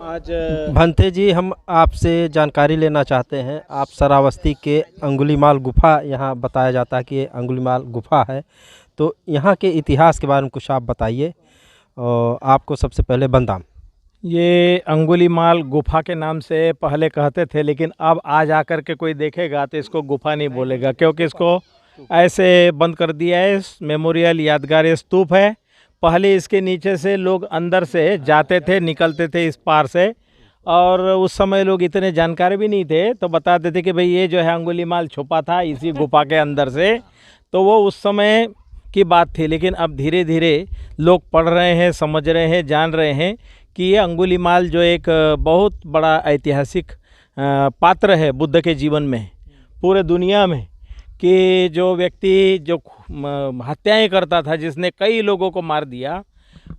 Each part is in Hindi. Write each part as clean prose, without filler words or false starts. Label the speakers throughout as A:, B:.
A: आज
B: भंते जी, हम आपसे जानकारी लेना चाहते हैं। आप श्रावस्ती के अंगुलीमाल गुफा, यहाँ बताया जाता है कि ये अंगुलीमाल गुफा है, तो यहाँ के इतिहास के बारे में कुछ आप बताइए। और आपको सबसे पहले बंदाम।
A: ये अंगुलीमाल गुफा के नाम से पहले कहते थे, लेकिन अब आज आकर के कोई देखेगा तो इसको गुफा नहीं बोलेगा, क्योंकि इसको ऐसे बंद कर दिया है। मेमोरियल यादगार स्तूप है। पहले इसके नीचे से लोग अंदर से जाते थे, निकलते थे इस पार से, और उस समय लोग इतने जानकार भी नहीं थे, तो बताते थे कि भाई ये जो है अंगुलीमाल छुपा था इसी गुफा के अंदर से। तो वो उस समय की बात थी, लेकिन अब धीरे धीरे लोग पढ़ रहे हैं, समझ रहे हैं, जान रहे हैं कि ये अंगुलीमाल जो एक बहुत बड़ा ऐतिहासिक पात्र है बुद्ध के जीवन में, पूरे दुनिया में, कि जो व्यक्ति जो हत्याएं करता था, जिसने कई लोगों को मार दिया,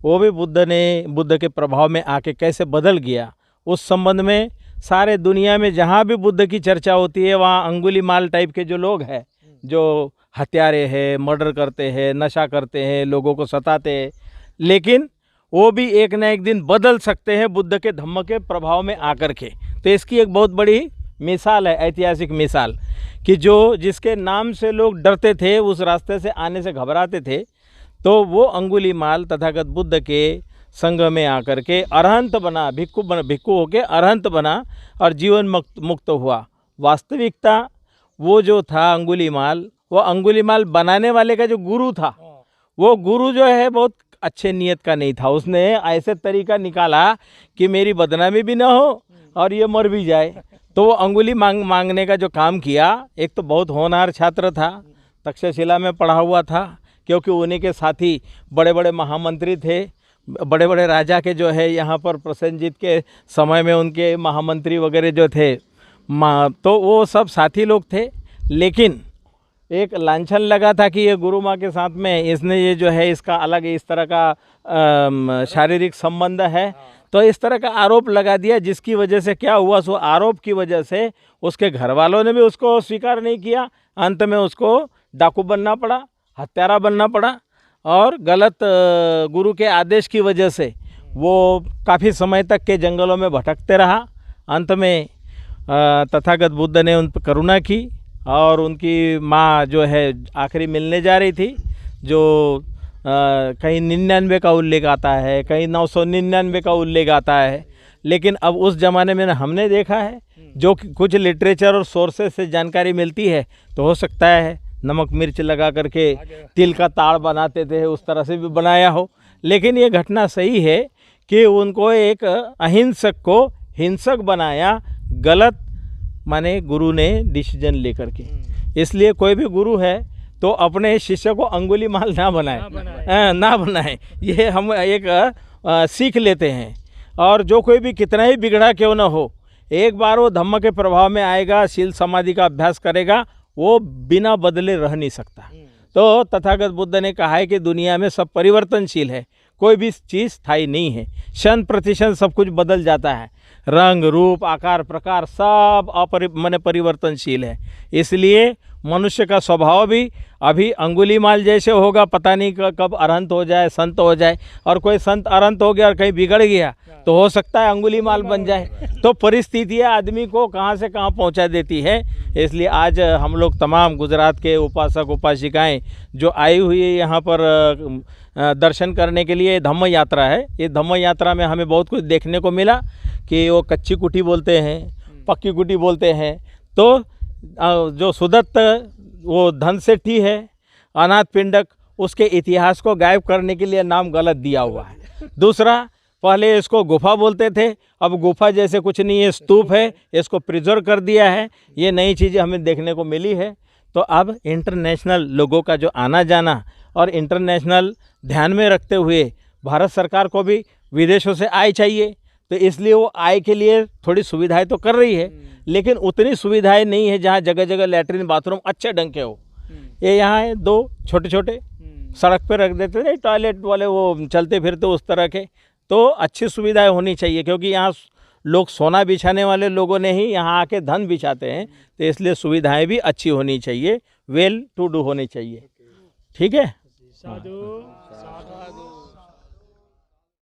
A: वो भी बुद्ध के प्रभाव में आके कैसे बदल गया, उस संबंध में सारे दुनिया में जहाँ भी बुद्ध की चर्चा होती है वहाँ अंगुलीमाल टाइप के जो लोग हैं, जो हत्यारे हैं, मर्डर करते हैं, नशा करते हैं, लोगों को सताते हैं, लेकिन वो भी एक न एक दिन बदल सकते हैं बुद्ध के धम्म के प्रभाव में आकर के। तो इसकी एक बहुत बड़ी मिसाल है, ऐतिहासिक मिसाल, कि जो जिसके नाम से लोग डरते थे, उस रास्ते से आने से घबराते थे, तो वो अंगुलीमाल तथागत बुद्ध के संग में आकर के अरहंत बना, भिक्खु होके अरहंत बना और जीवन मुक्त हुआ। वास्तविकता वो जो था अंगुलीमाल, वो अंगुलीमाल बनाने वाले का जो गुरु था, वो गुरु जो है बहुत अच्छे नियत का नहीं था। उसने ऐसे तरीका निकाला कि मेरी बदनामी भी ना हो और ये मर भी जाए। तो वो अंगुली मांगने का जो काम किया, एक तो बहुत होनहार छात्र था, तक्षशिला में पढ़ा हुआ था, क्योंकि उन्हीं के साथी बड़े बड़े महामंत्री थे, बड़े बड़े राजा के जो है यहाँ पर प्रसेनजीत के समय में उनके महामंत्री वगैरह जो थे, तो वो सब साथी लोग थे। लेकिन एक लांछन लगा था कि ये गुरु माँ के साथ में इसने ये जो है इसका अलग इस तरह का शारीरिक संबंध है, तो इस तरह का आरोप लगा दिया, जिसकी वजह से क्या हुआ, सो आरोप की वजह से उसके घर वालों ने भी उसको स्वीकार नहीं किया। अंत में उसको डाकू बनना पड़ा, हत्यारा बनना पड़ा, और गलत गुरु के आदेश की वजह से वो काफ़ी समय तक के जंगलों में भटकते रहा। अंत में तथागत बुद्ध ने उन पर करुणा की, और उनकी माँ जो है आखिरी मिलने जा रही थी, जो कहीं 99 का उल्लेख आता है, कहीं 999 का उल्लेख आता है, लेकिन अब उस ज़माने में हमने देखा है, जो कुछ लिटरेचर और सोर्सेस से जानकारी मिलती है, तो हो सकता है नमक मिर्च लगा करके तिल का ताड़ बनाते थे, उस तरह से भी बनाया हो। लेकिन ये घटना सही है कि उनको एक अहिंसक को हिंसक बनाया, गलत माने गुरु ने डिसीजन लेकर के। इसलिए कोई भी गुरु है तो अपने शिष्य को अंगुलीमाल ना बनाए, ये हम एक सीख लेते हैं। और जो कोई भी कितना ही बिगड़ा क्यों ना हो, एक बार वो धम्म के प्रभाव में आएगा, शील समाधि का अभ्यास करेगा, वो बिना बदले रह नहीं सकता। तो तथागत बुद्ध ने कहा है कि दुनिया में सब परिवर्तनशील है, कोई भी चीज़ स्थायी नहीं है, 100% सब कुछ बदल जाता है, रंग रूप आकार प्रकार सब परिवर्तनशील है। इसलिए मनुष्य का स्वभाव भी अभी अंगुलीमाल जैसे होगा, पता नहीं कब अरहंत हो जाए, संत हो जाए, और कोई संत अरहंत हो गया और कहीं बिगड़ गया तो हो सकता है अंगुलीमाल बन जाए। तो परिस्थितियाँ आदमी को कहाँ से कहाँ पहुँचा देती है। इसलिए आज हम लोग तमाम गुजरात के उपासक उपासिकाएं जो आई हुई है यहाँ पर दर्शन करने के लिए, धम्म यात्रा है। ये धम्म यात्रा में हमें बहुत कुछ देखने को मिला कि वो कच्ची कुटी बोलते हैं, पक्की कुटी बोलते हैं। तो जो सुदत्त वो धन सेठी है, अनाथ पिंडक, उसके इतिहास को गायब करने के लिए नाम गलत दिया हुआ है। दूसरा, पहले इसको गुफा बोलते थे, अब गुफा जैसे कुछ नहीं है, स्तूप है, इसको प्रिजर्व कर दिया है। ये नई चीज़ें हमें देखने को मिली है। तो अब इंटरनेशनल लोगों का जो आना जाना और इंटरनेशनल ध्यान में रखते हुए भारत सरकार को भी विदेशों से आय चाहिए, तो इसलिए वो आय के लिए थोड़ी सुविधाएं तो कर रही है, लेकिन उतनी सुविधाएं नहीं है जहाँ जगह जगह लैट्रिन बाथरूम अच्छे ढंग के हो। ये यहाँ है 2 छोटे छोटे सड़क पे रख देते थे टॉयलेट वाले, वो चलते फिरते उस तरह के। तो अच्छी सुविधाएं होनी चाहिए, क्योंकि यहाँ लोग सोना बिछाने वाले लोगों ने ही यहाँ आके धन बिछाते हैं, तो इसलिए सुविधाएं भी अच्छी होनी चाहिए, वेल टू डू होनी चाहिए। ठीक है।
C: साधु।